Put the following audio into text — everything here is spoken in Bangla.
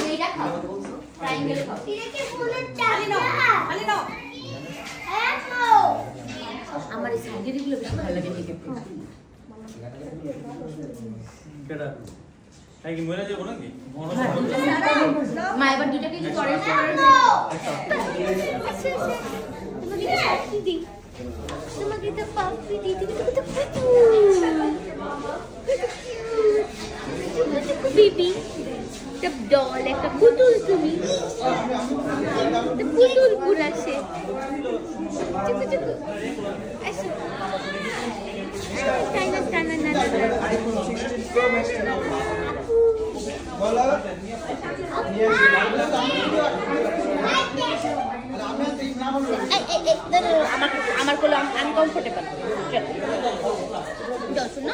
এইটা খাও ট্রায়াঙ্গেল খাও এটাকে ফুলের চালি নাও খালি নাও আমার এই সাইডেরগুলো বেশি ভালো লাগে দেখে কেডা তাই কি মরে যাব নাকি মা এবার দুটো কি করে তোমাকে তো পাপি দিদি তোমাকে তো পুতুল বেবি একটা ডল একটা পুতুল তুমি একটা পুতুল পুরা সে চুকু চুকু আসো টানা টানা না বলো আমার কোলে আনকমফোর্টেবল চল শোনো